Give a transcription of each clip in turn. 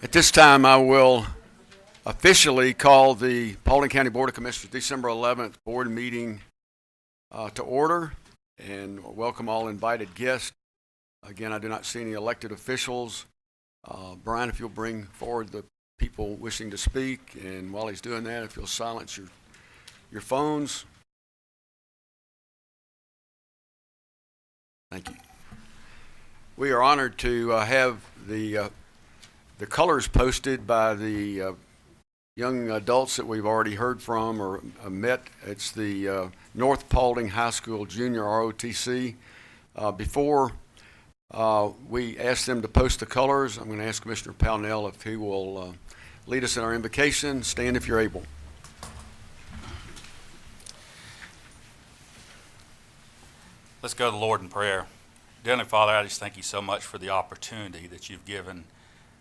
At this time, I will officially call the Paulding County Board of Commissioners December 11th board meeting to order and welcome all invited guests. Again, I do not see any elected officials. Brian, if you'll bring forward the people wishing to speak, and while he's doing that, if you'll silence your phones. Thank you. We are honored to have the colors posted by the young adults that we've already heard from or met. It's the North Paulding High School Junior ROTC. Before we ask them to post the colors, I'm going to ask Commissioner Pownell if he will lead us in our invocation. Stand if you're able. Let's go to the Lord in prayer. Dear Heavenly Father, I just thank you so much for the opportunity that you've given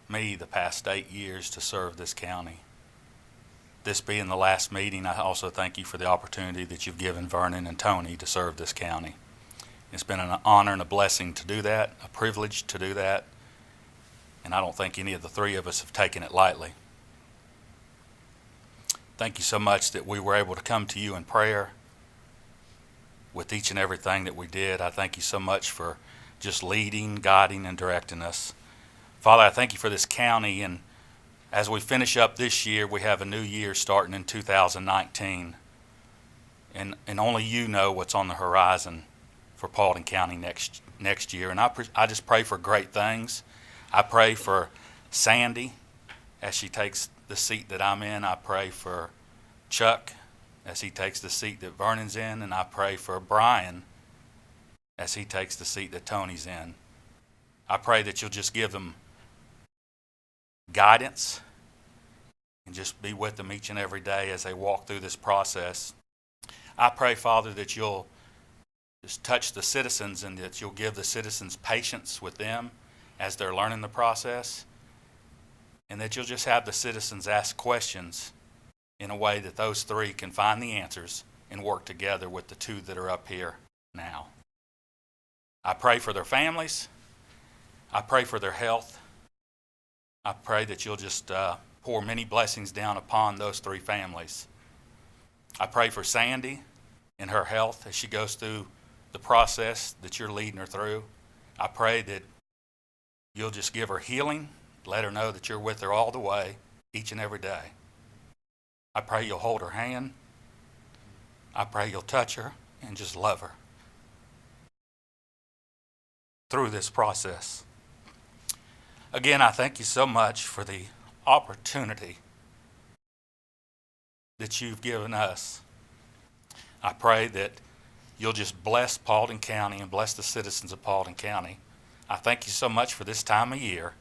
me the past 8 years to serve this county. This being the last meeting, I also thank you for the opportunity that you've given Vernon and Tony to serve this county. It's been an honor and a blessing to do that, a privilege to do that, and I don't think any of the three of us have taken it lightly. Thank you so much that we were able to come to you in prayer with each and everything that we did. I thank you so much for just leading, guiding, and directing us. Father, I thank you for this county, and as we finish up this year, we have a new year starting in 2019, and only you know what's on the horizon for Paulding County next year, and I just pray for great things. I pray for Sandy as she takes the seat that I'm in. I pray for Chuck as he takes the seat that Vernon's in, and I pray for Brian as he takes the seat that Tony's in. I pray that you'll just give them guidance and just be with them each and every day as they walk through this process. I pray, Father, that you'll just touch the citizens and that you'll give the citizens patience with them as they're learning the process, and that you'll just have the citizens ask questions in a way that those three can find the answers and work together with the two that are up here now. I pray for their families. I pray for their health. I pray that you'll just pour many blessings down upon those three families. I pray for Sandy and her health as she goes through the process that you're leading her through. I pray that you'll just give her healing, let her know that you're with her all the way, each and every day. I pray you'll hold her hand. I pray you'll touch her and just love her through this process. Again, I thank you so much for the opportunity that you've given us. I pray that you'll just bless Paulding County and bless the citizens of Paulding County. I thank you so much for this time of year,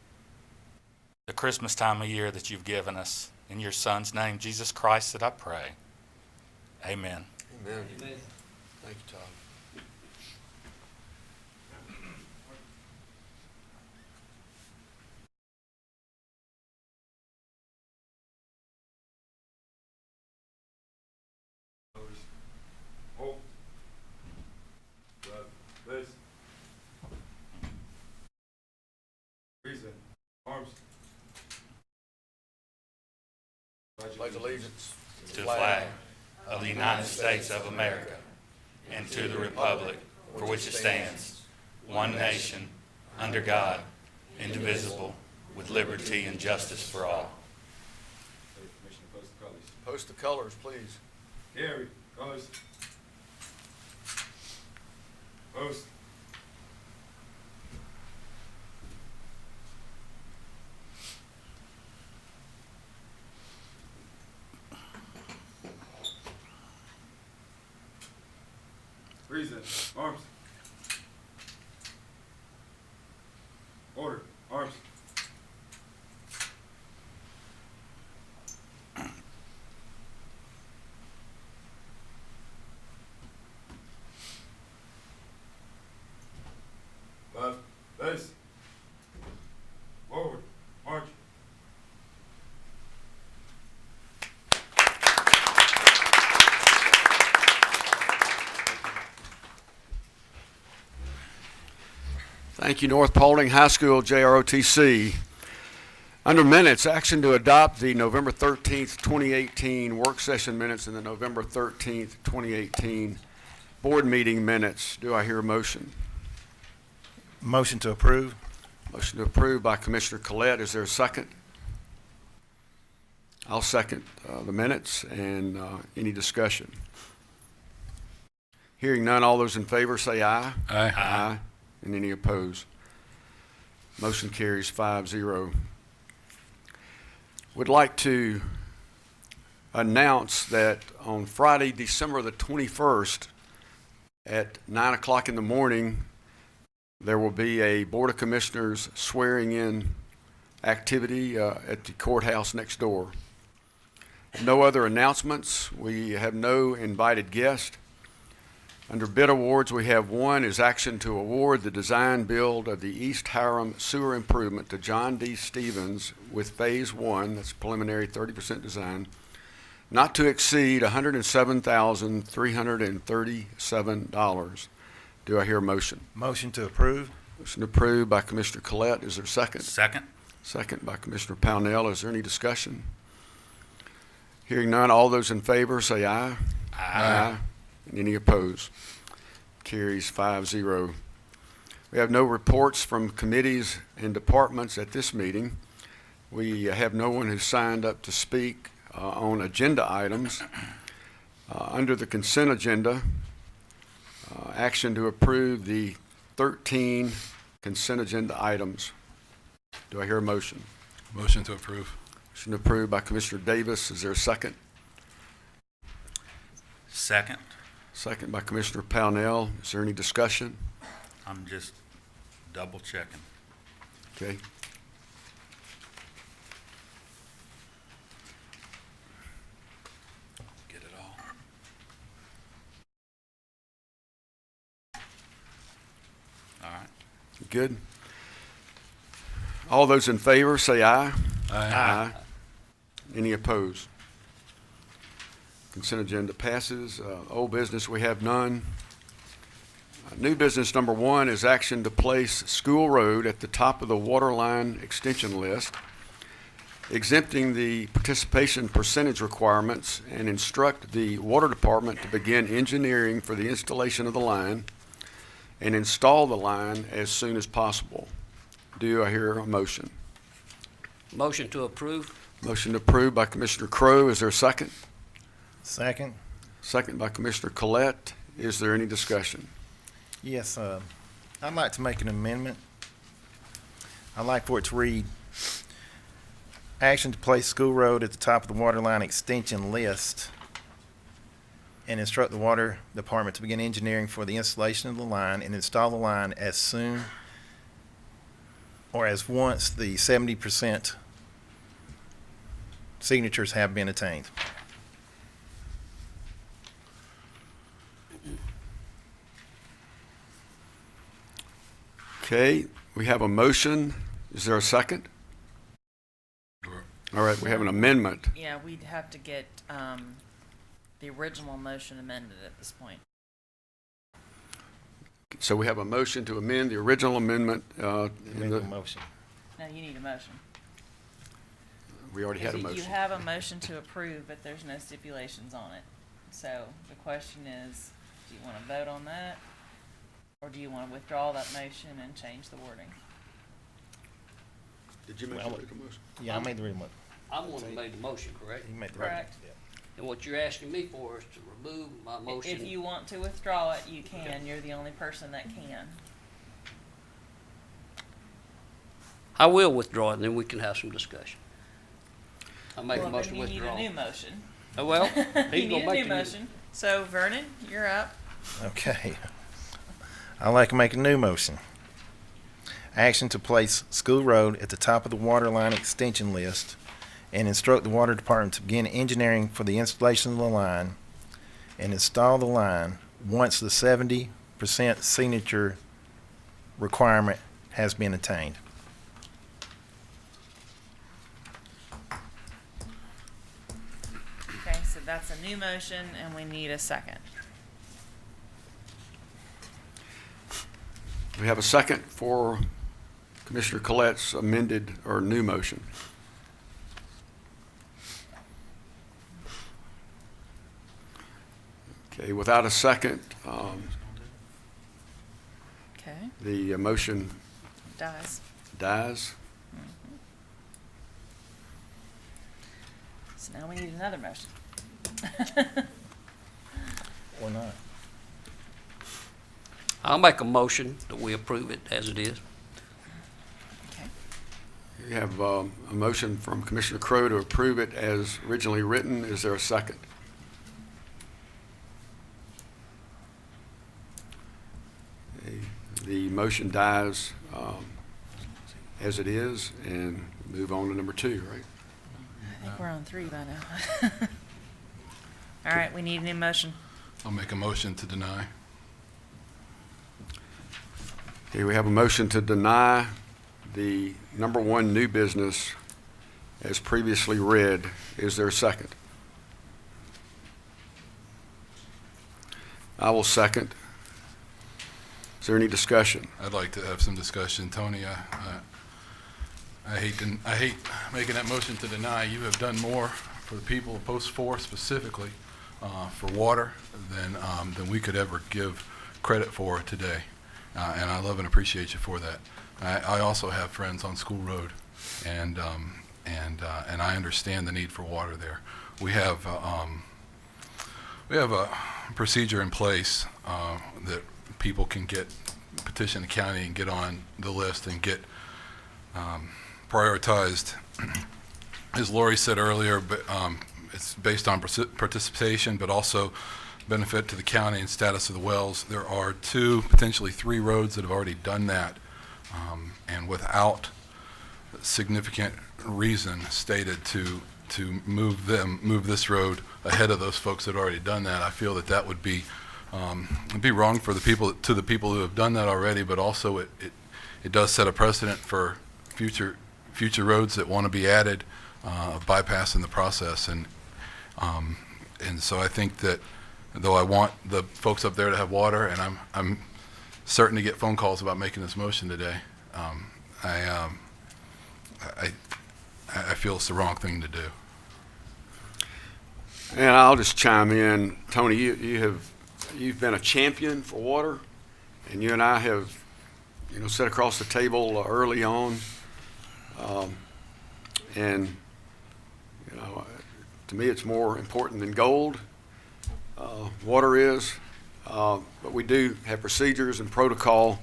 the Christmas time of year that you've given us. In your Son's name, Jesus Christ, that I pray. Amen. Amen. Amen. Thank you, Todd. Arms. Pledge allegiance To the flag of the United States of America and to the republic for which it stands, one nation, under God, indivisible, with liberty and justice for all. Commissioner, post the colors. Post the colors, please. Carry. Colors. Post. Reason. Arms. Order. Arms. Left. Base. Forward. March. Thank you, North Paulding High School JROTC. Under minutes, action to adopt the November 13th, 2018 work session minutes and the November 13th, 2018 board meeting minutes. Do I hear a motion? Motion to approve. Motion to approve by Commissioner Collette. Is there a second? I'll second the minutes, and any discussion? Hearing none, all those in favor say aye. Aye. Aye. And any opposed? Motion carries 5-0. Would like to announce that on Friday, December the 21st at 9 o'clock in the morning, there will be a Board of Commissioners swearing-in activity at the courthouse next door. No other announcements. We have no invited guests. Under bid awards, we have one is action to award the design build of the East Hiram Sewer Improvement to John D. Stevens with Phase 1, that's preliminary 30% design, not to exceed $107,337. Do I hear a motion? Motion to approve. Motion approved by Commissioner Collette. Is there a second? Second. Second by Commissioner Pownell. Is there any discussion? Hearing none, all those in favor say aye. Aye. And any opposed? Carries 5-0. We have no reports from committees and departments at this meeting. We have no one who signed up to speak on agenda items. Under the consent agenda, action to approve the 13 consent agenda items. Do I hear a motion? Motion to approve. Motion approved by Commissioner Davis. Is there a second? Second. Second by Commissioner Pownell. Is there any discussion? I'm just double checking. Okay. Get it all. All right. Good. All those in favor say aye. Aye. Any opposed? Consent agenda passes. Old business, we have none. New business number one is action to place School Road at the top of the water line extension list, exempting the participation percentage requirements, and instruct the Water Department to begin engineering for the installation of the line and install the line as soon as possible. Do I hear a motion? Motion to approve. Motion approved by Commissioner Crowe. Is there a second? Second. Second by Commissioner Collette. Is there any discussion? Yes, I'd like to make an amendment. I'd like for it to read, action to place School Road at the top of the water line extension list and instruct the Water Department to begin engineering for the installation of the line and install the line as soon or as once the 70% signatures have been attained. Okay, we have a motion. Is there a second? All right, we have an amendment. Yeah, we'd have to get the original motion amended at this point. So we have a motion to amend the original amendment. Make a motion. No, you need a motion. We already had a Because you motion. have a motion to approve, but there's no stipulations on it. So the question is, do you want to vote on that? Or do you want to withdraw that motion and change the wording? Did you make the original motion? Yeah, I made the original motion. I'm the one who made the motion, correct? You made the Correct. And what you're asking me for is to remove my motion. If you want to withdraw it, you can. You're the only person that can. I will withdraw it, and then we can have some discussion. I make a Well, motion to then you need withdraw. a new motion. Oh, well, You he's gonna need a make new the motion. So Vernon, you're up. Okay. I'd like to make a new motion. Action to place School Road at the top of the water line extension list and instruct the Water Department to begin engineering for the installation of the line and install the line once the 70% signature requirement has been attained. Okay, so that's a new motion and we need a second. We have a second for Commissioner Collette's amended or new motion. Okay, without a second, Okay, the motion dies. dies. So now we need another motion. Or not? I'll make a motion that we approve it as it is. Okay, You have a motion from Commissioner Crowe to approve it as originally written. Is there a second? Okay, the motion dies as it is, and move on to number 2, right? I think we're on 3 by now. All right, we need a new motion. I'll make a motion to deny. Okay, we have a motion to deny the number 1 new business as previously read. Is there a second? I will second. Is there any discussion? I'd like to have some discussion. Tony, I hate making that motion to deny. You have done more for the people of Post 4 specifically for water than we could ever give credit for today. And I love and appreciate you for that. I also have friends on School Road, and I understand the need for water there. We have a procedure in place that people can petition the county and get on the list and get prioritized. As Lori said earlier, but it's based on participation, but also benefit to the county and status of the wells. There are 2, potentially 3 roads that have already done that, and without significant reason stated to move this road ahead of those folks that have already done that. I feel that would be it'd be wrong for the people who have done that already, but also it does set a precedent for future roads that want to be added, bypassing the process, and so I think that though I want the folks up there to have water, and I'm certain to get phone calls about making this motion today, I feel it's the wrong thing to do. And I'll just chime in. Tony, you've been a champion for water, and you and I have, sat across the table early on, and to me it's more important than gold. Water is, but we do have procedures and protocol.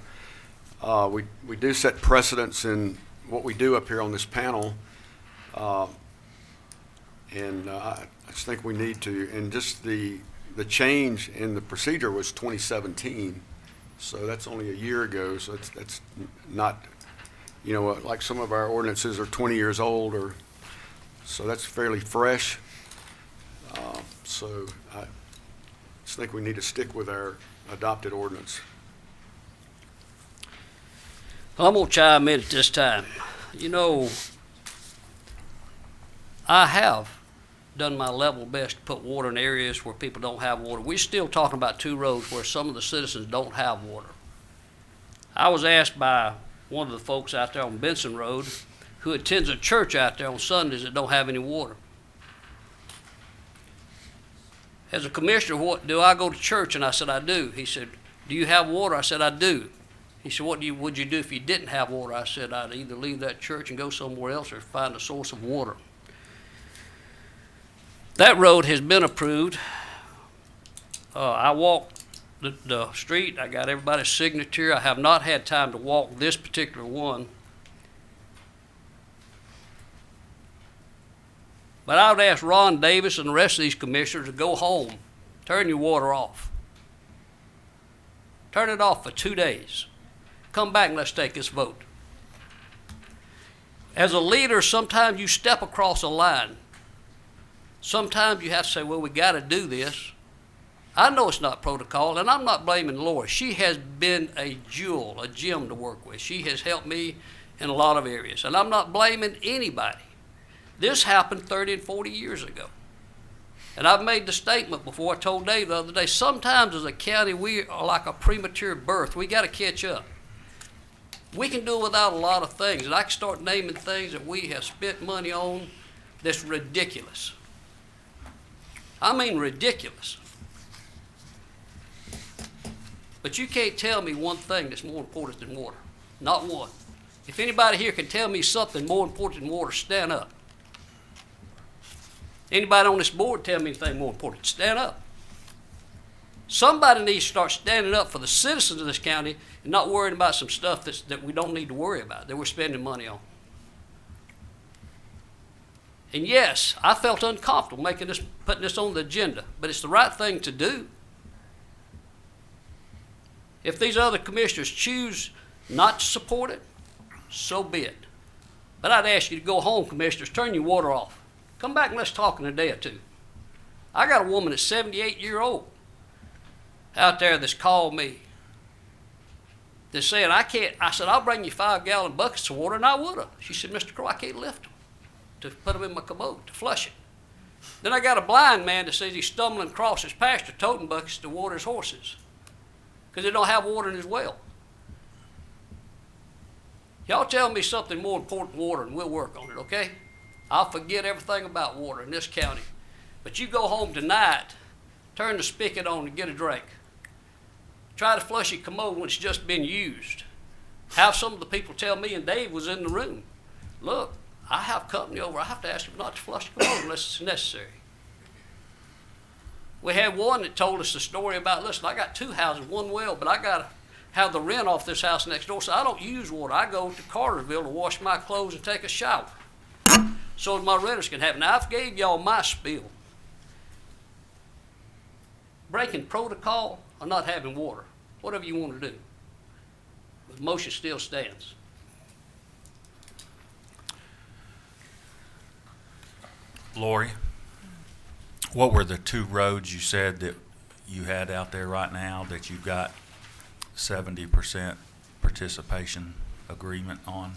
We do set precedents in what we do up here on this panel, and I just think we need to. And just the change in the procedure was 2017, so that's only a year ago. So that's not, like some of our ordinances are 20 years old, so that's fairly fresh. So I just think we need to stick with our adopted ordinance. I'm gonna chime in at this time. I have done my level best to put water in areas where people don't have water. We're still talking about 2 roads where some of the citizens don't have water. I was asked by one of the folks out there on Benson Road who attends a church out there on Sundays that don't have any water. As a commissioner, what do I go to church? And I said, I do. He said, do you have water? I said, I do. He said, what would you do if you didn't have water? I said, I'd either leave that church and go somewhere else or find a source of water. That road has been approved. I walked the street. I got everybody's signature. I have not had time to walk this particular one. But I would ask Ron Davis and the rest of these commissioners to go home, turn your water off. Turn it off for 2 days. Come back and let's take this vote. As a leader, sometimes you step across a line. Sometimes you have to say, well, we got to do this. I know it's not protocol, and I'm not blaming Laura. She has been a jewel, a gem to work with. She has helped me in a lot of areas, and I'm not blaming anybody. This happened 30 and 40 years ago. And I've made the statement before. I told Dave the other day, sometimes as a county, we are like a premature birth. We got to catch up. We can do without a lot of things, and I can start naming things that we have spent money on that's ridiculous. I mean ridiculous. But you can't tell me one thing that's more important than water. Not one. If anybody here can tell me something more important than water, stand up. Anybody on this board tell me anything more important, stand up. Somebody needs to start standing up for the citizens of this county and not worrying about some stuff that we don't need to worry about, that we're spending money on. And yes, I felt uncomfortable putting this on the agenda, but it's the right thing to do. If these other commissioners choose not to support it, so be it. But I'd ask you to go home, commissioners, turn your water off. Come back and let's talk in a day or two. I got a woman that's 78 years old out there that's called me. That's saying, I said, I'll bring you 5-gallon buckets of water, and I would have. She said, Mr. Crow, I can't lift them to put them in my commode, to flush it. Then I got a blind man that says he's stumbling across his pasture toting buckets to water his horses because they don't have water in his well. Y'all tell me something more important than water and we'll work on it, okay? I'll forget everything about water in this county. But you go home tonight, turn the spigot on and get a drink. Try to flush your commode when it's just been used. Have some of the people tell me, and Dave was in the room, look, I have company over, I have to ask them not to flush the commode unless it's necessary. We had one that told us the story about, listen, I got 2 houses, 1 well, but I got to have the rent off this house next door, so I don't use water. I go to Cartersville to wash my clothes and take a shower so that my renters can have it. Now, I've gave y'all my spiel. Breaking protocol or not having water, whatever you want to do. The motion still stands. Lori, what were the 2 roads you said that you had out there right now that you've got 70% participation agreement on?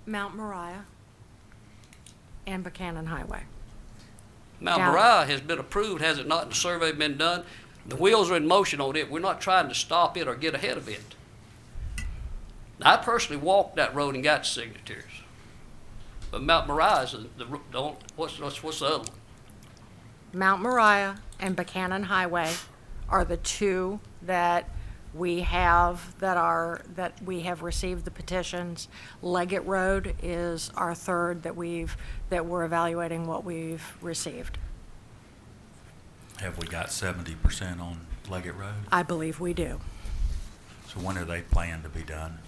Mount Moriah and Buchanan Highway. Mount Yeah. Moriah has been approved, has it not? The survey been done. The wheels are in motion on it. We're not trying to stop it or get ahead of it. Now, I personally walked that road and got the signatures. But Mount Moriah is what's the other one? Mount Moriah and Buchanan Highway are the 2 that we have that we have received the petitions. Leggett Road is our 3rd that we're evaluating what we've received. Have we got 70% on Leggett Road? I believe we do. So when are they planned to be done?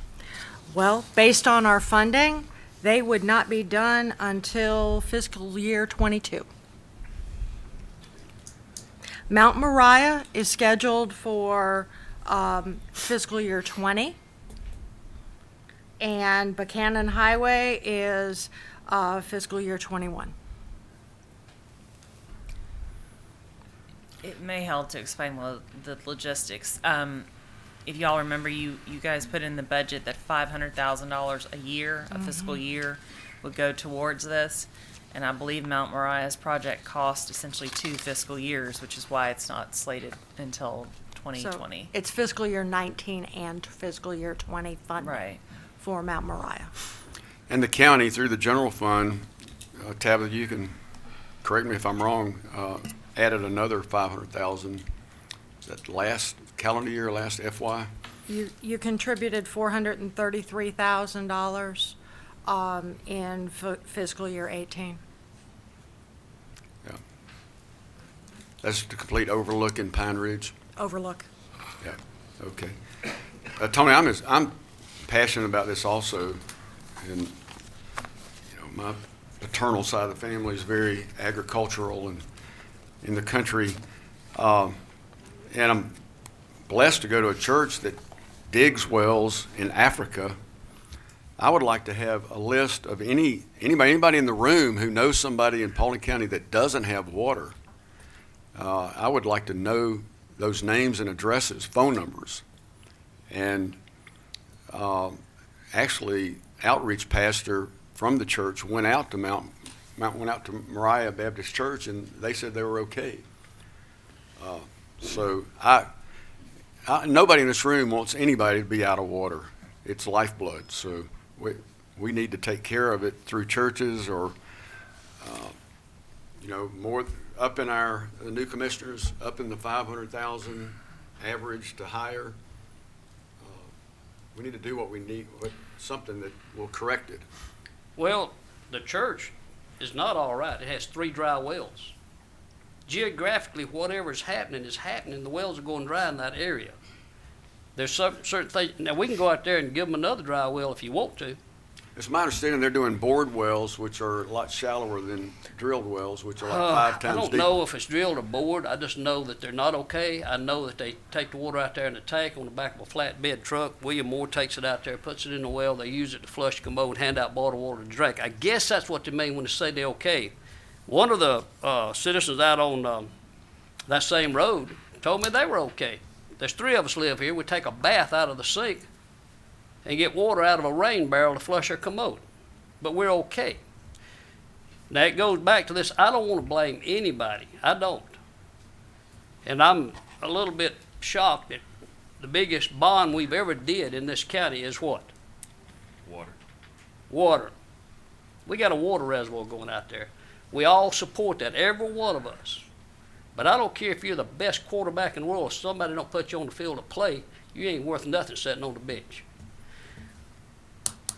Well, based on our funding, they would not be done until fiscal year 22. Mount Moriah is scheduled for fiscal year 20, and Buchanan Highway is fiscal year 21. It may help to explain the logistics. If y'all remember, you guys put in the budget that $500,000 a year, a fiscal year, would go towards this. And I believe Mount Moriah's project cost essentially 2 fiscal years, which is why it's not slated until 2020. So it's fiscal year 19 and fiscal year 20 funding Right. for Mount Moriah. And the county, through the general fund, Tabitha, you can correct me if I'm wrong, added another 500,000. Is that last calendar year, last FY? You contributed $433,000 in fiscal year 18. Yeah. That's the complete overlook in Pine Ridge? Overlook. Yeah, okay. Tony, I'm passionate about this also, and my paternal side of the family is very agricultural and in the country, and I'm blessed to go to a church that digs wells in Africa. I would like to have a list of anybody in the room who knows somebody in Paulding County that doesn't have water. I would like to know those names and addresses, phone numbers. And actually, outreach pastor from the church went out to Moriah Baptist Church, and they said they were okay. So nobody in this room wants anybody to be out of water. It's lifeblood. So we need to take care of it through churches or you know, more, up in the new commissioners, up in the 500,000 average to higher. We need to do what we need, something that will correct it. Well, the church is not all right. It has 3 dry wells. Geographically, whatever is happening, the wells are going dry in that area. There's certain things, now we can go out there and give them another dry well if you want to. It's my understanding they're doing bored wells, which are a lot shallower than drilled wells, which are like 5 times I don't deeper. know if it's drilled or bored. I just know that they're not okay. I know that they take the water out there in the tank on the back of a flatbed truck. William Moore takes it out there, puts it in the well. They use it to flush the commode, hand out bottled water to drink. I guess that's what they mean when they say they're okay. One of the citizens out on that same road told me they were okay. There's 3 of us live here. We take a bath out of the sink and get water out of a rain barrel to flush our commode. But we're okay. Now it goes back to this, I don't want to blame anybody. I don't. And I'm a little bit shocked that the biggest bond we've ever did in this county is what? Water. Water. We got a water reservoir going out there. We all support that, every one of us. But I don't care if you're the best quarterback in the world, if somebody don't put you on the field to play, you ain't worth nothing sitting on the bench.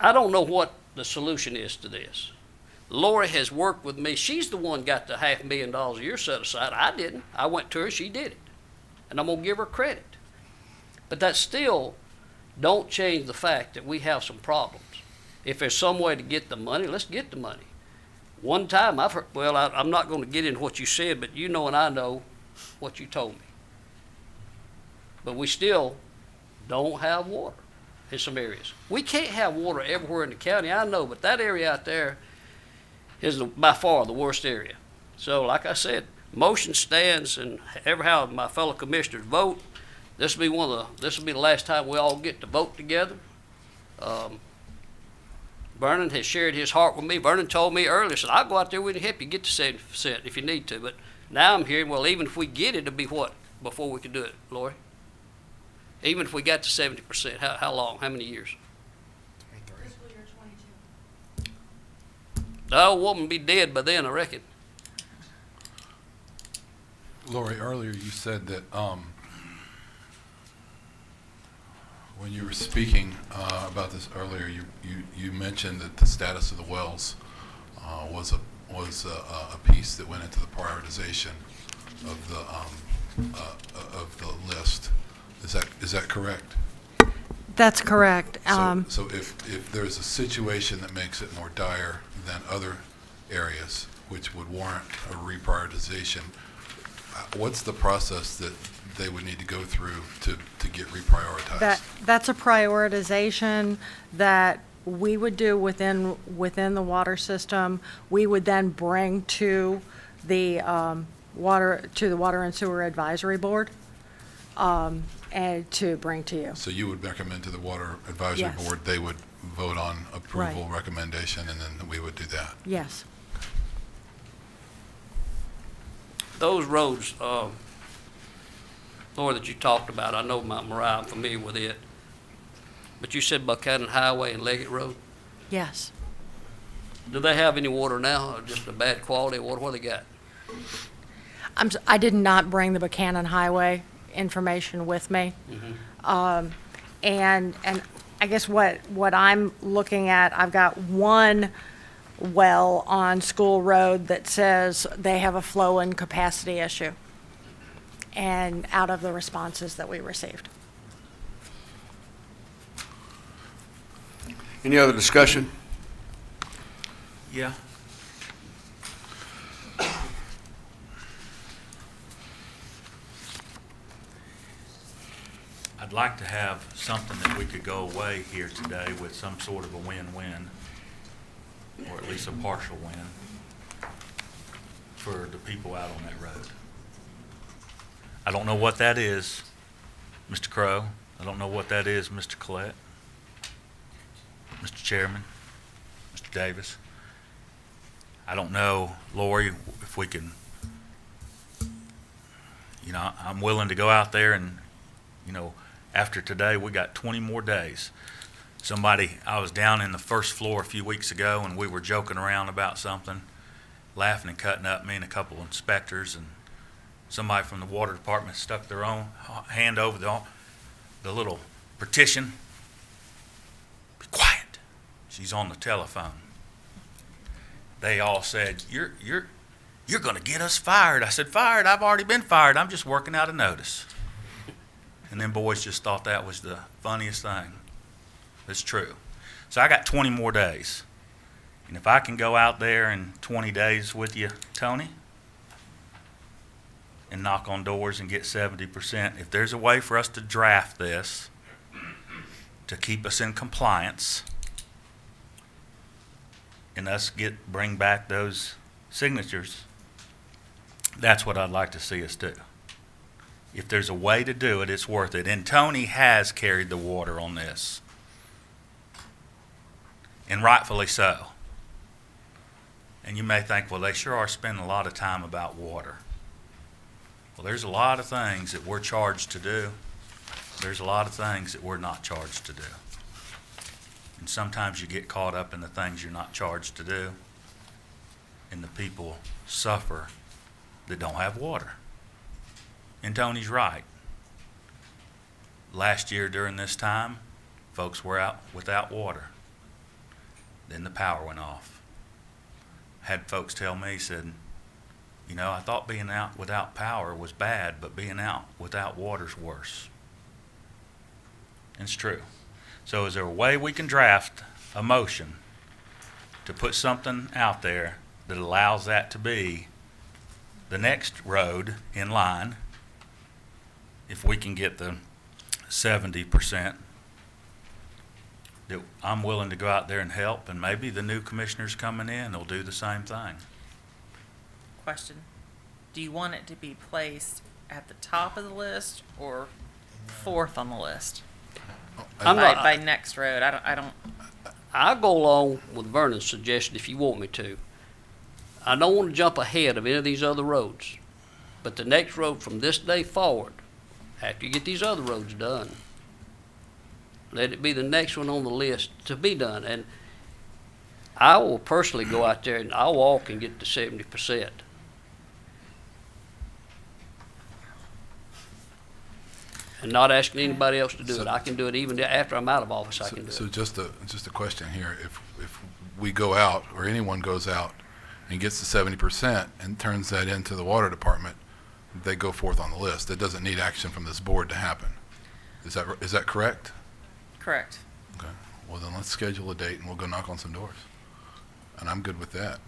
I don't know what the solution is to this. Lori has worked with me. She's the one got the $500,000 a year set aside. I didn't. I went to her, she did it. And I'm gonna give her credit. But that still don't change the fact that we have some problems. If there's some way to get the money, let's get the money. One time I've heard, well, I'm not going to get into what you said, but you know and I know what you told me. But we still don't have water in some areas. We can't have water everywhere in the county, I know, but that area out there is by far the worst area. So like I said, motion stands, and ever how my fellow commissioners vote, this will be the last time we all get to vote together. Vernon has shared his heart with me. Vernon told me earlier, said, I'll go out there with you, help you get to 70% if you need to. But now I'm hearing, well, even if we get it, it'll be what before we can do it, Lori? Even if we got to 70%, how long? How many years? Fiscal year 22. The old woman be dead by then, I reckon. Lori, earlier you said that when you were speaking about this earlier, you mentioned that the status of the wells was a piece that went into the prioritization of the list. Is that correct? That's correct. So if there's a situation that makes it more dire than other areas, which would warrant a reprioritization, what's the process that they would need to go through to get reprioritized? That's a prioritization that we would do within the water system. We would then bring to the Water and Sewer Advisory Board, and to bring to you. So you would recommend to the Water Advisory Yes. Board, they would vote on approval, Right. recommendation, and then we would do that? Yes. Those roads, Lord, that you talked about, I know Mount Moriah, I'm familiar with it. But you said Buchanan Highway and Leggett Road. Yes. Do they have any water now, or just a bad quality of water? What do they got? I did not bring the Buchanan Highway information with me. And I guess what I'm looking at, I've got one well on School Road that says they have a flow and capacity issue, and out of the responses that we received. Any other discussion? Yeah. I'd like to have something that we could go away here today with some sort of a win-win, or at least a partial win for the people out on that road. I don't know what that is, Mr. Crow. I don't know what that is, Mr. Collette, Mr. Chairman, Mr. Davis. I don't know, Lori, if we can, I'm willing to go out there and, after today, we got 20 more days. I was down in the first floor a few weeks ago, and we were joking around about something, laughing and cutting up, me and a couple of inspectors, and somebody from the water department stuck their own hand over the little partition. Be quiet. She's on the telephone. They all said, you're going to get us fired. I said, fired? I've already been fired. I'm just working out a notice. And them boys just thought that was the funniest thing. It's true. So I got 20 more days. And if I can go out there in 20 days with you, Tony, and knock on doors and get 70%, if there's a way for us to draft this to keep us in compliance and us bring back those signatures, that's what I'd like to see us do. If there's a way to do it, it's worth it. And Tony has carried the water on this, and rightfully so. And you may think, well, they sure are spending a lot of time about water. Well, there's a lot of things that we're charged to do. There's a lot of things that we're not charged to do. And sometimes you get caught up in the things you're not charged to do, and the people suffer that don't have water. And Tony's right. Last year during this time, folks were out without water. Then the power went off. Had folks tell me, said, you know, I thought being out without power was bad, but being out without water's worse. And it's true. So is there a way we can draft a motion to put something out there that allows that to be the next road in line, if we can get the 70%, that I'm willing to go out there and help, and maybe the new commissioners coming in will do the same thing. Question. Do you want it to be placed at the top of the list or fourth on the list? I'm not, By next road? I don't, I'll go along with Vernon's suggestion if you want me to. I don't want to jump ahead of any of these other roads, but the next road from this day forward, after you get these other roads done, let it be the next one on the list to be done. And I will personally go out there and I'll walk and get to 70%. And not asking anybody else to do it. I can do it even after I'm out of office. I can do So it. just a question here. If we go out, or anyone goes out and gets the 70% and turns that into the water department, they go forth on the list. That doesn't need action from this board to happen. Is that correct? correct. Okay. Well, then let's schedule a date and we'll go knock on some doors. And I'm good with that.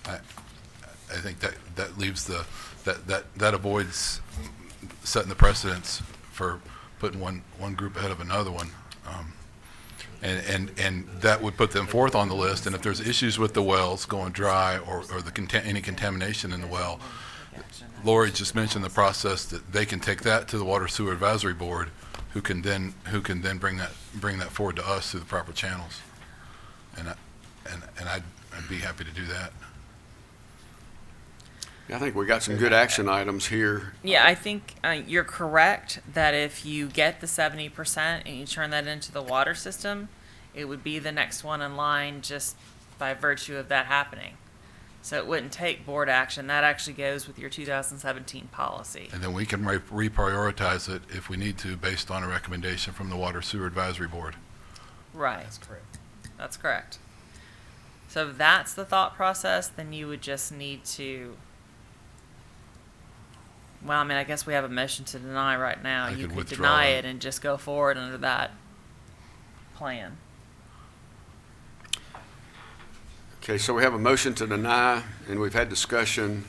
I think that leaves that avoids setting the precedence for putting one group ahead of another one. And that would put them fourth on the list. And if there's issues with the wells going dry or any contamination in the well, Lori just mentioned the process that they can take that to the Water Sewer Advisory Board, who can then bring that forward to us through the proper channels. And I'd be happy to do that. I think we got some good action items here. Yeah, I think you're correct that if you get the 70% and you turn that into the water system, it would be the next one in line just by virtue of that happening. So it wouldn't take board action. That actually goes with your 2017 policy. And then we can reprioritize it if we need to, based on a recommendation from the Water Sewer Advisory Board. Right. That's correct. That's correct. So if that's the thought process, then you would just need to, well, I mean, I guess we have a motion to deny right now. I You could could withdraw deny it. it and just go forward under that plan. Okay, so we have a motion to deny, and we've had discussion.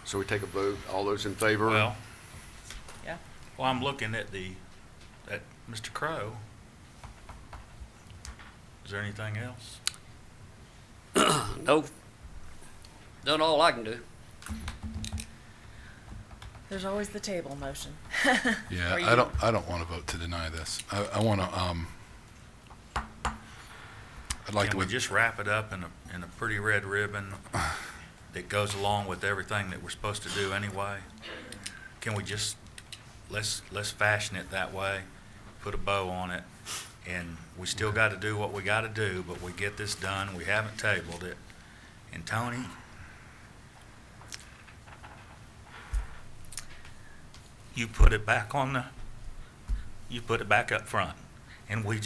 So we take a vote. All those in favor? Well, Yeah. well, I'm looking at Mr. Crow. Is there anything else? No. Done all I can do. There's always the table motion. Yeah, Or you- I don't want to vote to deny this. I want to, I'd like Can to, we just wrap it up in a pretty red ribbon that goes along with everything that we're supposed to do anyway? Can we just, let's fashion it that way, put a bow on it, and we still got to do what we got to do, but we get this done, we haven't tabled it, And Tony, you put it back up front, and we'll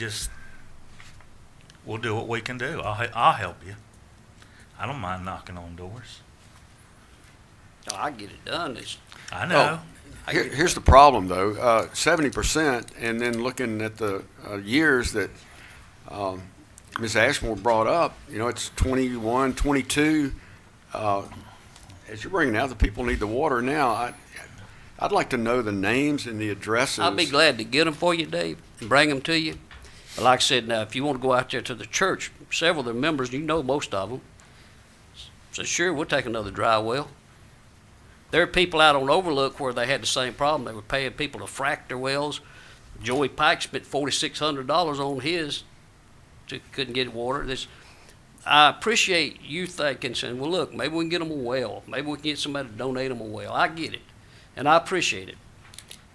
do what we can do. I'll help you. I don't mind knocking on doors. Oh, I get it done. I know. Here's the problem, though. 70%, and then looking at the years that Ms. Ashmore brought up, it's 21, 22. As you're bringing out, the people need the water now. I'd like to know the names and the addresses. I'll be glad to get them for you, Dave, and bring them to you. But like I said, now, if you want to go out there to the church, several of their members, you know most of them. So sure, we'll take another dry well. There are people out on Overlook where they had the same problem. They were paying people to frack their wells. Joey Pike spent $4,600 on his, couldn't get water. I appreciate you thinking, saying, well, look, maybe we can get them a well. Maybe we can get somebody to donate them a well. I get it, and I appreciate it.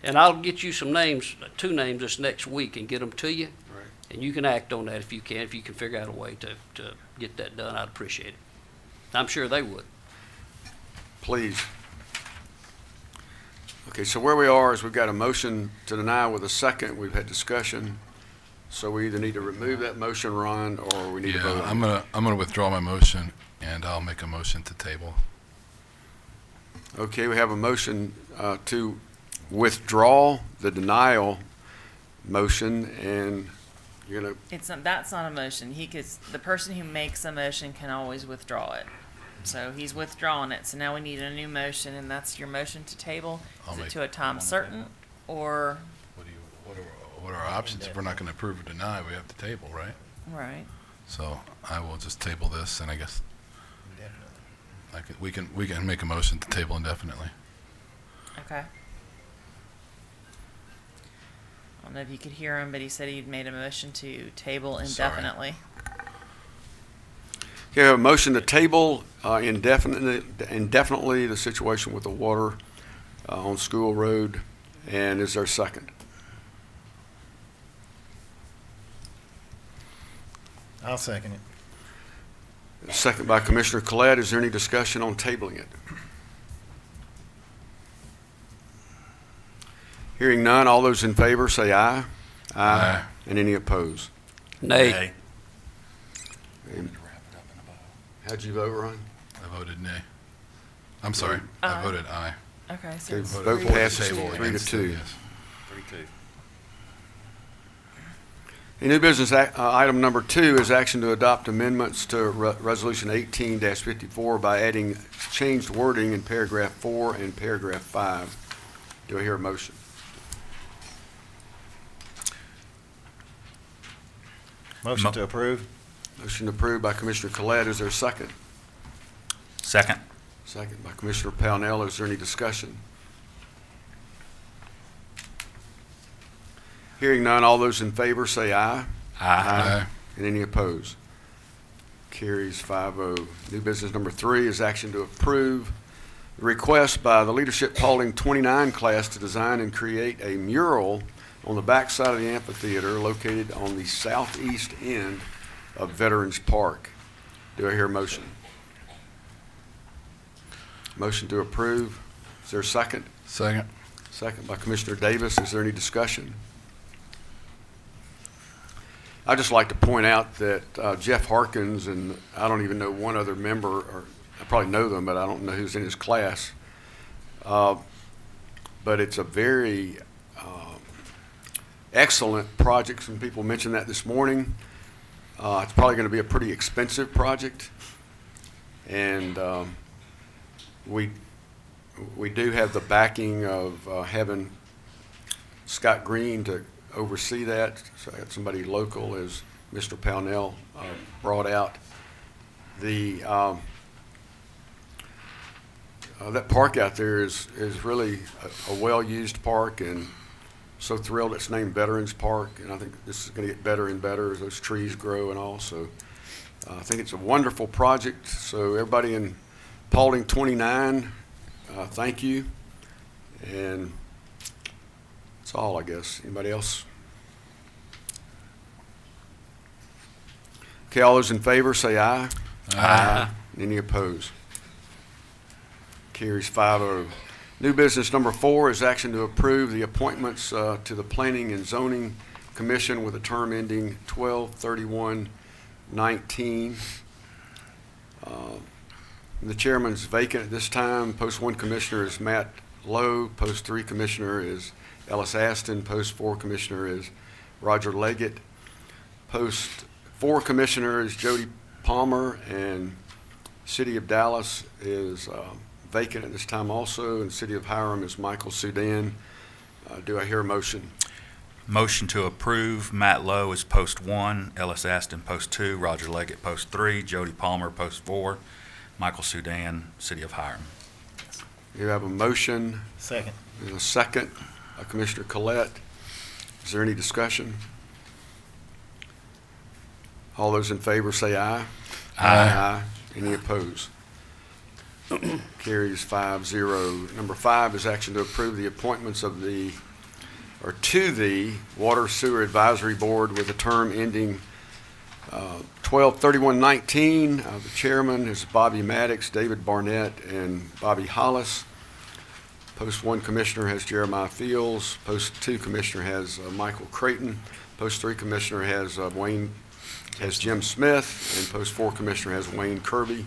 And I'll get you some names, 2 names this next week, and get them to you. Right. And you can act on that if you can figure out a way to get that done. I'd appreciate it. I'm sure they would. Please. Okay, so where we are is we've got a motion to deny with a second. We've had discussion. So we either need to remove that motion, Ron, or we need to vote Yeah, on it. I'm gonna withdraw my motion, and I'll make a motion to table. Okay, we have a motion to withdraw the denial motion, and you're going to, That's not a motion. The person who makes a motion can always withdraw it. So he's withdrawing it, so now we need a new motion, and that's your motion to table. I'll Is it make- to a time certain, or, What are our options? If we're not gonna approve or deny, we have to table, right? right? So I will just table this, and I guess we can make a motion to table indefinitely. Okay. I don't know if you could hear him, but he said he'd made a motion to table Sorry. indefinitely. okay, we have a motion to table indefinitely the situation with the water on School Road, and is there a second? I'll second it. Second by Commissioner Collette. Is there any discussion on tabling it? Hearing none, all those in favor say aye. Aye. And any opposed? Nay. Nay. How'd you vote, Ron? I voted nay. I'm sorry, I voted aye. Okay, so Okay, it's vote three to passes two. 3-2. Yes. 3-2. New business item number 2 is action to adopt amendments to Resolution 18-54 by adding changed wording in paragraph 4 and paragraph 5. Do I hear a motion? Motion to approve? Motion approved by Commissioner Collette. Is there a second? Second. Second by Commissioner Pownell. Is there any discussion? Hearing none, all those in favor say aye. Aye. And any opposed? Carries 5-0. New business number 3 is action to approve the request by the Leadership Paulding 29 class to design and create a mural on the back side of the amphitheater located on the southeast end of Veterans Park. Do I hear a motion? Motion to approve. Is there a second? Second. Second by Commissioner Davis. Is there any discussion? I'd just like to point out that Jeff Harkins and I don't even know one other member, or I probably know them, but I don't know who's in his class. But it's a very excellent project. Some people mentioned that this morning. It's probably going to be a pretty expensive project. And we do have the backing of having Scott Green to oversee that. So I got somebody local, as Mr. Pownell brought out. That park out there is really a well-used park, and so thrilled it's named Veterans Park, and I think this is going to get better and better as those trees grow and all. So I think it's a wonderful project. So everybody in Paulding 29, thank you. And that's all, I guess. Anybody else? Okay, all those in favor say aye. Aye. Any opposed? Carries 5-0. New business number 4 is action to approve the appointments to the Planning and Zoning Commission with a term ending 12/31/19. The chairman's vacant at this time. Post 1 commissioner is Matt Lowe. Post 3 commissioner is Ellis Aston. Post 4 commissioner is Roger Leggett. Post 4 commissioner is Jody Palmer, and City of Dallas is vacant at this time also, and City of Hiram is Michael Sudan. Do I hear a motion? Motion to approve. Matt Lowe is post 1, Ellis Aston post 2, Roger Leggett post 3, Jody Palmer post 4, Michael Sudan, City of Hiram. You have a motion. Second. There's a second. Commissioner Collette. Is there any discussion? All those in favor say aye. Aye. Any opposed? Carries 5-0. Number 5 is action to approve the appointments to the Water Sewer Advisory Board with a term ending 12/31/19. The chairman is Bobby Maddox, David Barnett, and Bobby Hollis. Post 1 commissioner has Jeremiah Fields. Post 2 commissioner has Michael Creighton. Post 3 commissioner has Jim Smith, and post 4 commissioner has Wayne Kirby.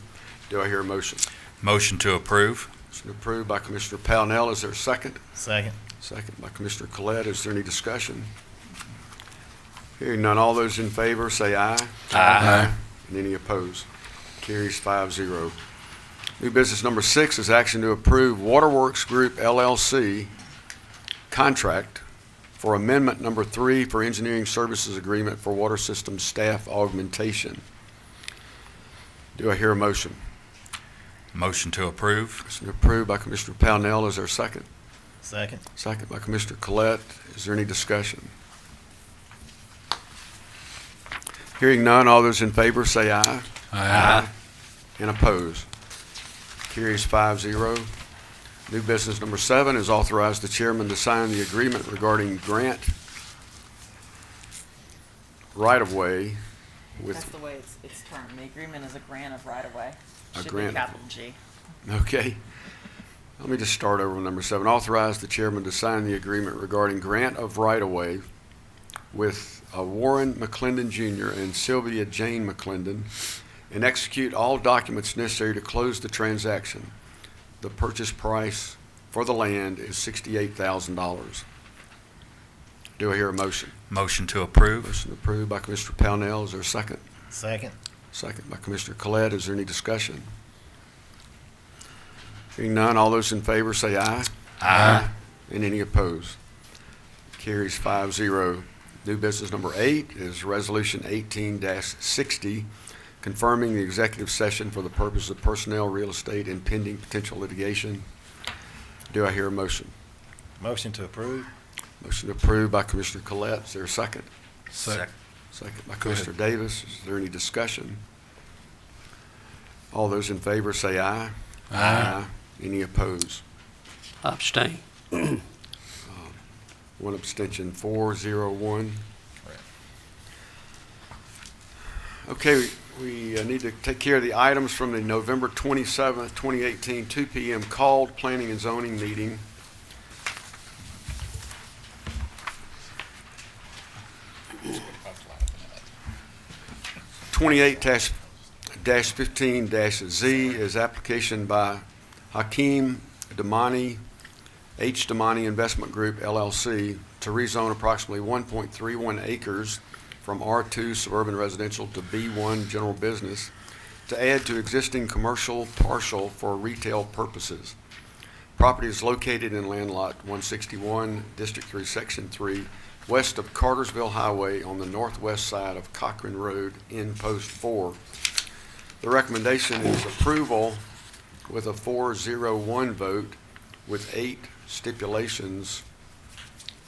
Do I hear a motion? Motion to approve. Motion approved by Commissioner Pownell. Is there a second? Second. Second by Commissioner Collette. Is there any discussion? Hearing none, all those in favor say aye. Aye. And any opposed? Carries 5-0. New business number 6 is action to approve Waterworks Group LLC contract for amendment number 3 for engineering services agreement for water system staff augmentation. Do I hear a motion? Motion to approve. Motion approved by Commissioner Pownell. Is there a second? Second. Second by Commissioner Collette. Is there any discussion? Hearing none, all those in favor say aye. Aye. And oppose. Carries 5-0. New business number 7 is authorize the chairman to sign the agreement regarding grant right-of-way with. That's the way it's termed. The agreement is a grant of right-of-way. A Should grant. be capital G. Okay. Let me just start over with number 7. Authorize the chairman to sign the agreement regarding grant of right-of-way with Warren McClendon Jr. and Sylvia Jane McClendon, and execute all documents necessary to close the transaction. The purchase price for the land is $68,000. Do I hear a motion? Motion to approve. Motion approved by Commissioner Pownell. Is there a second? Second. Second by Commissioner Collette. Is there any discussion? Hearing none, all those in favor say aye. Aye. And any opposed? Carries 5-0. New business number 8 is Resolution 18-60, confirming the executive session for the purpose of personnel, real estate, and pending potential litigation. Do I hear a motion? Motion to approve. Motion approved by Commissioner Collette. Is there a second? Second. Second by Go Commissioner Davis. Is there any discussion? All those in favor say aye. Aye. Any opposed? Abstain. One abstention, 4-0-1. Okay, we need to take care of the items from the November 27th, 2018, 2 p.m. called Planning and Zoning meeting. (28-15-Z) is application by Hakeem Damani, H. Damani Investment Group, LLC, to rezone approximately 1.31 acres from R2 suburban residential to B1 general business to add to existing commercial parcel for retail purposes. Property is located in land lot 161, District 3, Section 3, west of Cartersville Highway on the northwest side of Cochran Road in Post 4. The recommendation is approval with a 4-0-1 vote with 8 stipulations.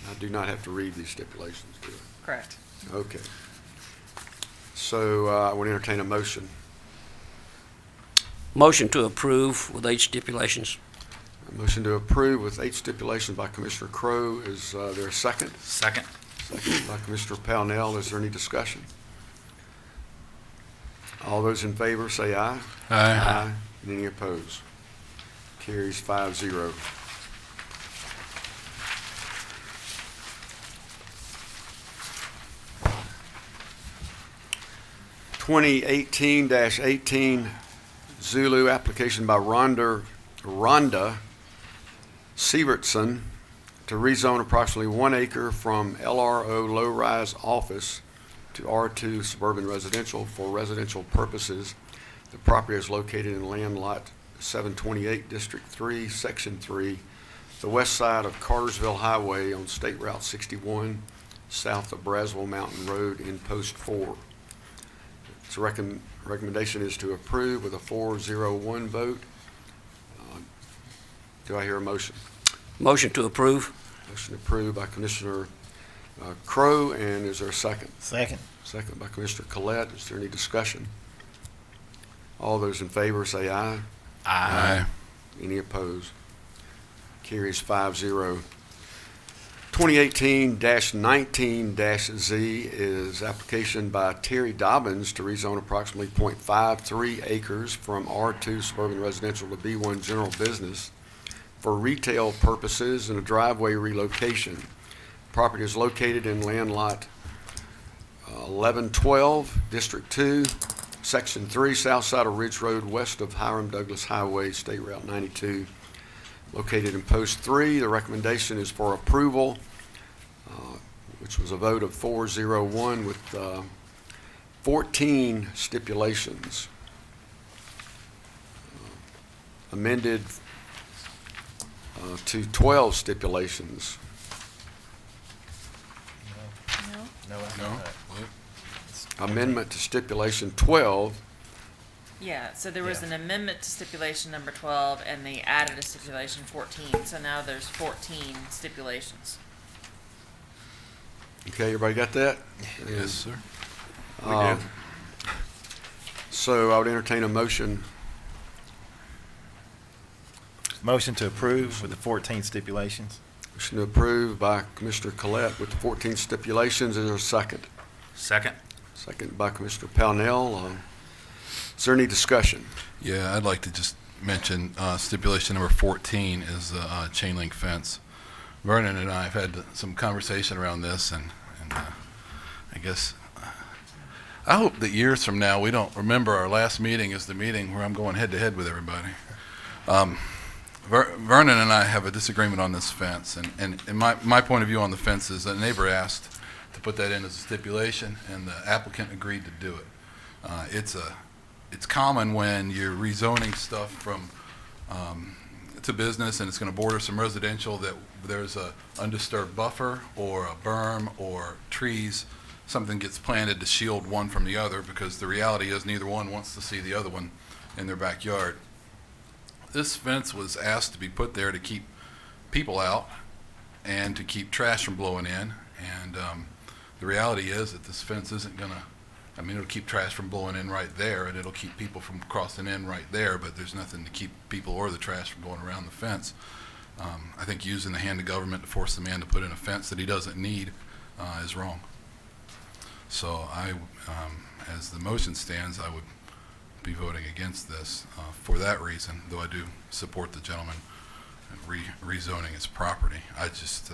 I do not have to read these stipulations, do I? Correct. Okay. So I would entertain a motion. Motion to approve with 8 stipulations. A motion to approve with 8 stipulations by Commissioner Crowe. Is there a second? Second. Second by Commissioner Pownell. Is there any discussion? All those in favor say aye. Aye. And any opposed? Carries 5-0. (2018-18) Zulu application by Rhonda Sievertson to rezone approximately 1 acre from LRO low-rise office to R2 suburban residential for residential purposes. The property is located in land lot 728, District 3, Section 3, the west side of Cartersville Highway on State Route 61, south of Braswell Mountain Road in Post 4. Its recommendation is to approve with a 4-0-1 vote. Do I hear a motion? Motion to approve. Motion approved by Commissioner Crowe, and is there a second? Second. Second by Commissioner Collette. Is there any discussion? All those in favor say aye. Aye. Any opposed? Carries 5-0. 2018-19-Z is application by Terry Dobbins to rezone approximately .53 acres from R2 suburban residential to B1 general business for retail purposes and a driveway relocation. Property is located in land lot 1112, District 2, Section 3, south side of Ridge Road, west of Hiram Douglas Highway, State Route 92, located in Post 3. The recommendation is for approval, which was a vote of 4-0-1 with 14 stipulations. Amended to 12 stipulations. No. No? What? Amendment to stipulation 12. Yeah, so there was Yeah. an amendment to stipulation number 12, and they added a stipulation 14, so now there's 14 stipulations. Okay, everybody got that? Yes, sir. So I would entertain a motion. Motion to approve with the 14 stipulations. Motion to approve by Commissioner Collette with the 14 stipulations. Is there a second? Second? Second by Commissioner Pownell. Is there any discussion? Yeah, I'd like to just mention stipulation number 14 is the chain link fence. Vernon and I have had some conversation around this, and I guess I hope that years from now we don't remember our last meeting as the meeting where I'm going head to head with everybody. Vernon and I have a disagreement on this fence, and my point of view on the fence is a neighbor asked to put that in as a stipulation, and the applicant agreed to do it. It's common when you're rezoning stuff from to business and it's going to border some residential that there's a undisturbed buffer or a berm or trees, something gets planted to shield one from the other, because the reality is neither one wants to see the other one in their backyard. This fence was asked to be put there to keep people out and to keep trash from blowing in, and the reality is that this fence isn't going to, I mean, it'll keep trash from blowing in right there, and it'll keep people from crossing in right there, but there's nothing to keep people or the trash from going around the fence. I think using the hand of government to force the man to put in a fence that he doesn't need is wrong. So as the motion stands, I would be voting against this for that reason, though I do support the gentleman rezoning his property. I just,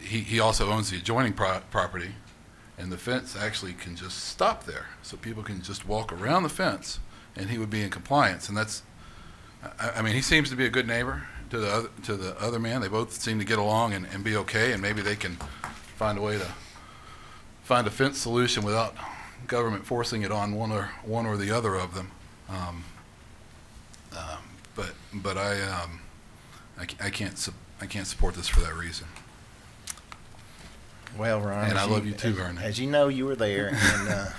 he also owns the adjoining property, and the fence actually can just stop there, so people can just walk around the fence, and he would be in compliance. And that's, I mean, he seems to be a good neighbor to the other man. They both seem to get along and be okay, and maybe they can find a way to find a fence solution without government forcing it on one or the other of them. But I can't support this for that reason. Well, Ron. And as I love you too, Vernon. As you know, you were there, and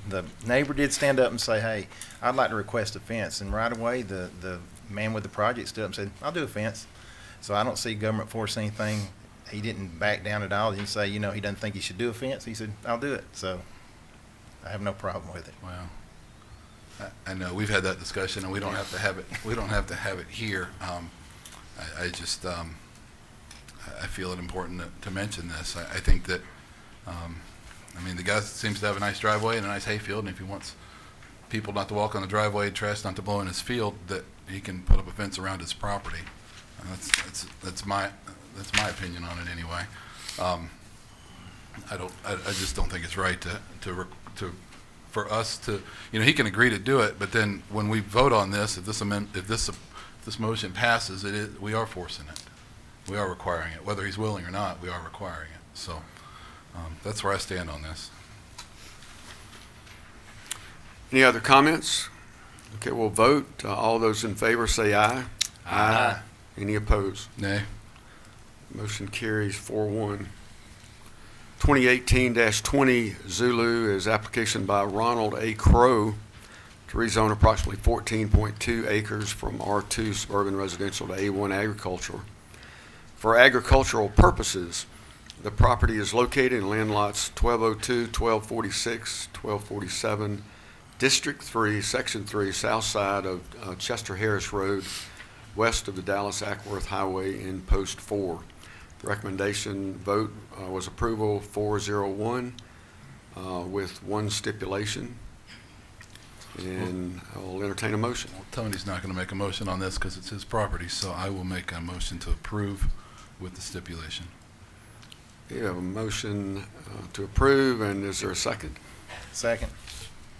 the neighbor did stand up and say, "Hey, I'd like to request a fence." And right away, the man with the project stood up and said, "I'll do a fence." So I don't see government forcing anything. He didn't back down at all. He didn't say, he doesn't think he should do a fence. He said, "I'll do it." So I have no problem with it. Well, I know we've had that discussion, and we don't have to have it. We don't have to have it here. I just I feel it important to mention this. I think that I mean, the guy seems to have a nice driveway and a nice hayfield, and if he wants people not to walk on the driveway, trash not to blow in his field, that he can put up a fence around his property. And that's my opinion on it anyway. I just don't think it's right for us to, he can agree to do it, but then when we vote on this, if this motion passes, we are forcing it. We are requiring it. Whether he's willing or not, we are requiring it. So that's where I stand on this. Any other comments? Okay, we'll vote. All those in favor say aye. Aye. Any opposed? Nay. Motion carries 4-1. 2018-20 Zulu is application by Ronald A. Crow to rezone approximately 14.2 acres from R2 suburban residential to A1 agricultural. For agricultural purposes, the property is located in land lots 1202, 1246, 1247, District 3, Section 3, south side of Chester Harris Road, west of the Dallas-Ackworth Highway in Post 4. The recommendation vote was approval 401 with one stipulation. And I'll entertain a motion. Well, Tony's not going to make a motion on this because it's his property, so I will make a motion to approve with the stipulation. You have a motion to approve, and is there a second? Second.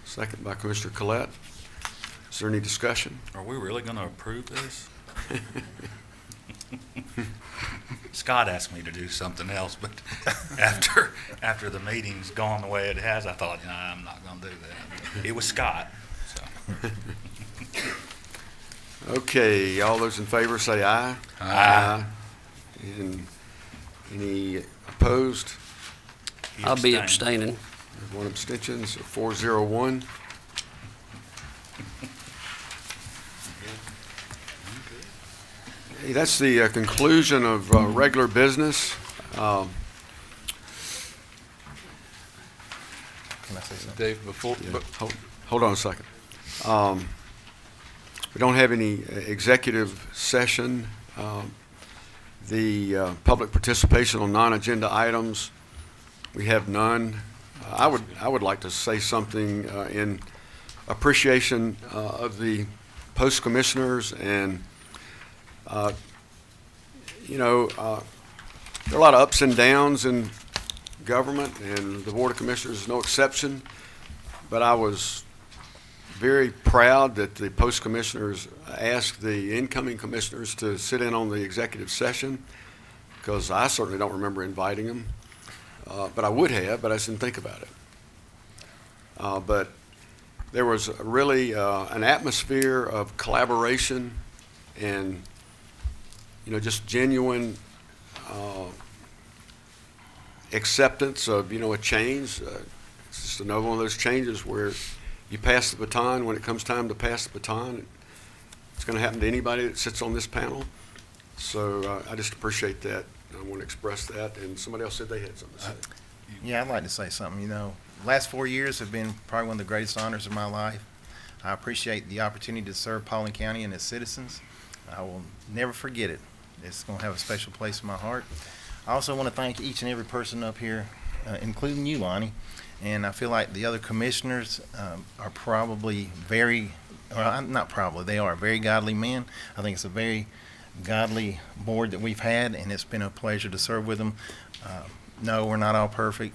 Second by Commissioner Collette. Is there any discussion? Are we really going to approve this? Scott asked me to do something else, but after the meeting's gone the way it has, I thought, nah, I'm not going to do that. It was Scott. So. Okay, all those in favor say aye. Aye. And any opposed? He I'll be abstained. abstaining. One abstention, so 401. Hey, that's the conclusion of regular business. Can I say something? Dave, before, Yeah, hold on a second. We don't have any executive session. The public participation on non-agenda items, we have none. I would like to say something in appreciation of the post commissioners, and there are a lot of ups and downs in government, and the Board of Commissioners is no exception. But I was very proud that the post commissioners asked the incoming commissioners to sit in on the executive session, because I certainly don't remember inviting them. But I would have, but I just didn't think about it. But there was really an atmosphere of collaboration and, just genuine acceptance of, a change. It's just another one of those changes where you pass the baton when it comes time to pass the baton. It's going to happen to anybody that sits on this panel. So I just appreciate that. I want to express that. And somebody else said they had something to say. Yeah, I'd like to say something. Last 4 years have been probably one of the greatest honors of my life. I appreciate the opportunity to serve Paulding County and its citizens. I will never forget it. It's going to have a special place in my heart. I also want to thank each and every person up here, including you, Lonnie. And I feel like the other commissioners are probably they are very godly men. I think it's a very godly board that we've had, and it's been a pleasure to serve with them. No, we're not all perfect,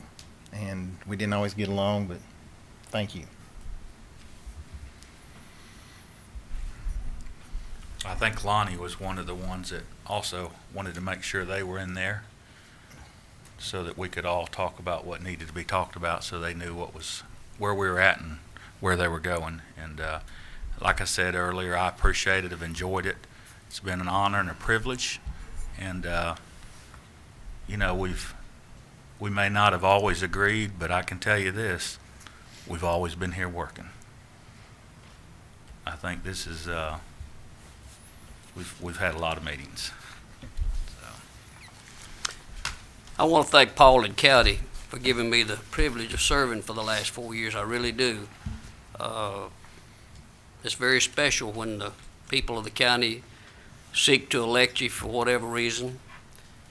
and we didn't always get along, but thank you. I think Lonnie was one of the ones that also wanted to make sure they were in there so that we could all talk about what needed to be talked about, so they knew where we were at and where they were going. And like I said earlier, I appreciate it. I've enjoyed it. It's been an honor and a privilege. And, we may not have always agreed, but I can tell you this, we've always been here working. I think this is, we've had a lot of meetings. I want to thank Paulding County for giving me the privilege of serving for the last 4 years. I really do. It's very special when the people of the county seek to elect you for whatever reason.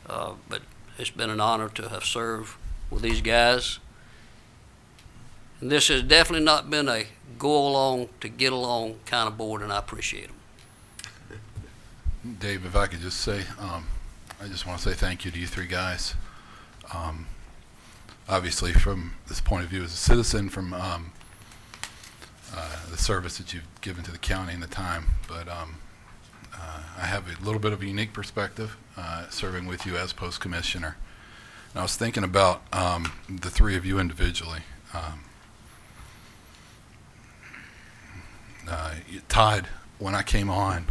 But it's been an honor to have served with these guys. And this has definitely not been a go along to get along kind of board, and I appreciate them. Dave, if I could just say, I just want to say thank you to you three guys. Obviously, from this point of view as a citizen, from the service that you've given to the county and the time, but I have a little bit of a unique perspective serving with you as post-commissioner. And I was thinking about the three of you individually. Todd, when I came on,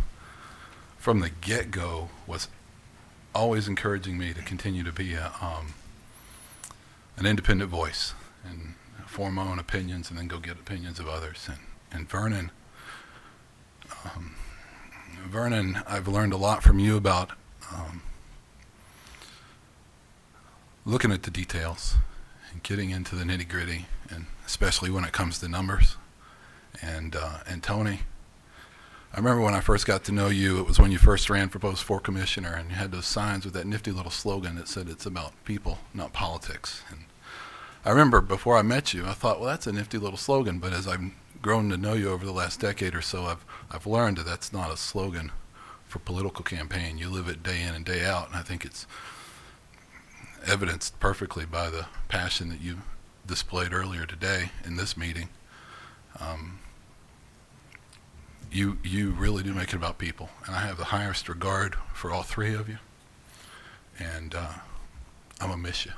from the get-go, was always encouraging me to continue to be an independent voice and form my own opinions and then go get opinions of others. And Vernon, I've learned a lot from you about looking at the details and getting into the nitty-gritty, and especially when it comes to numbers. And Tony, I remember when I first got to know you, it was when you first ran for post 4 commissioner, and you had those signs with that nifty little slogan that said it's about people, not politics. And I remember before I met you, I thought, well, that's a nifty little slogan, but as I've grown to know you over the last decade or so, I've learned that that's not a slogan for political campaign. You live it day in and day out, and I think it's evidenced perfectly by the passion that you displayed earlier today in this meeting. You really do make it about people, and I have the highest regard for all three of you, and I'm gonna miss you.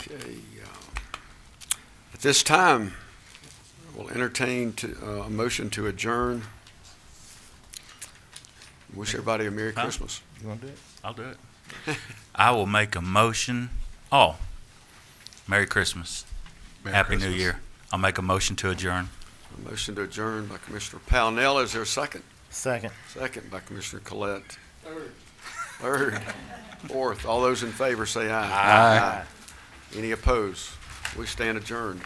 Okay. At this time, we'll entertain a motion to adjourn. Wish everybody a Merry Huh? Christmas. You want to do it? I'll do it. I will make a motion. Oh, Merry Christmas. Merry Happy Christmas. New Year. I'll make a motion to adjourn. A motion to adjourn by Commissioner Pownell. Is there a second? Second. Second by Commissioner Collette. Third. Fourth. All those in favor say aye. Aye. Any opposed? We stand adjourned.